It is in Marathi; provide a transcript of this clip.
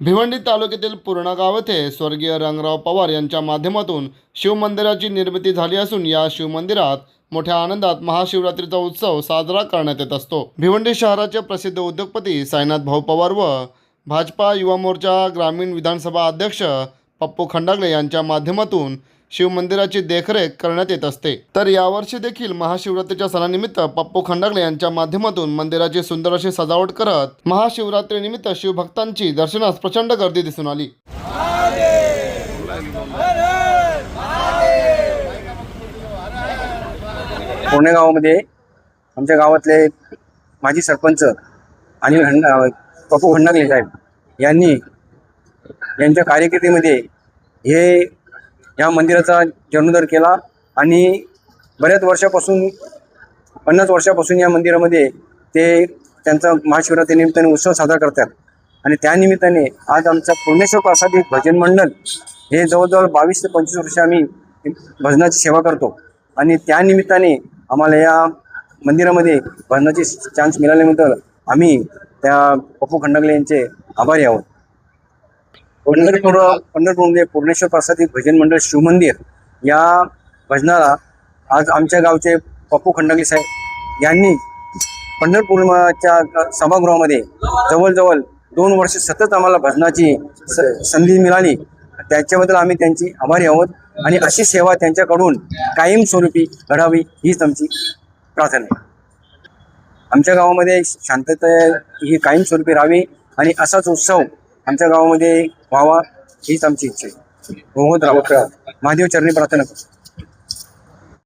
भिवंडी तालुक्यातील पूर्णा गाव येथे स्वर्गीय रंगराव पवार यांच्या माध्यमातून शिवमंदिराची निर्मिती झाली असून या शिवमंदिरात मोठ्या आनंदात महाशिवरात्रीचा उत्सव साजरा करण्यात येत असतो। भिवंडी शहराचे प्रसिद्ध उद्योगपती साईनाथ भाऊ पवार व भाजपा युवा मोर्चा ग्रामीण विधानसभा अध्यक्ष पप्पू खंडागळे यांच्या माध्यमातून शिवमंदिराची देखरेख करण्यात येत असते। तर यावर्षी देखील महाशिवरात्रीच्या सणानिमित्त पप्पू खंडागळे यांच्या माध्यमातून मंदिराची सुंदर अशी सजावट करत महाशिवरात्रीनिमित्त शिवभक्तांची दर्शनास प्रचंड गर्दी दिसून आली। पुणे गावामध्ये आमच्या गावातले माजी सरपंच आणि पप्पू खंडागळे साहेब यांनी यांच्या कार्यकिर्दीमध्ये हे या मंदिराचा जीर्णोद्धार केला आणि बऱ्याच वर्षापासून 50 वर्षापासून या मंदिरामध्ये ते त्यांचा महाशिवरात्री निमित्ताने उत्सव साजरा करतात। आणि त्यानिमित्ताने आज आमचा पूर्णेश्वर प्रसादी भजन मंडळ हे जवळजवळ 22 ते 25 वर्ष आम्ही भजनाची सेवा करतो आणि त्यानिमित्ताने आम्हाला या मंदिरामध्ये भजनाची चान्स मिळाल्यानंतर आम्ही त्या पप्पू खंडागळे यांचे आभारी आहोत। पंढरपूरमध्ये पूर्णेश्वर प्रसादी भजन मंडळ शिवमंदिर या भजनाला आज आमच्या गावचे पप्पू खंडागळे साहेब यांनी पंढरपूरच्या सभागृहामध्ये जवळजवळ 2 वर्ष सतत आम्हाला भजनाची संधी मिळाली, त्याच्याबद्दल आम्ही त्यांची आभारी आहोत आणि अशी सेवा त्यांच्याकडून कायमस्वरूपी घडावी हीच आमची प्रार्थना आहे। आमच्या गावामध्ये शांतता ही कायमस्वरूपी राहावी आणि असाच उत्सव आमच्या गावामध्ये व्हावा हीच आमची इच्छा आहे। महादेव चरणी प्रार्थना करतो।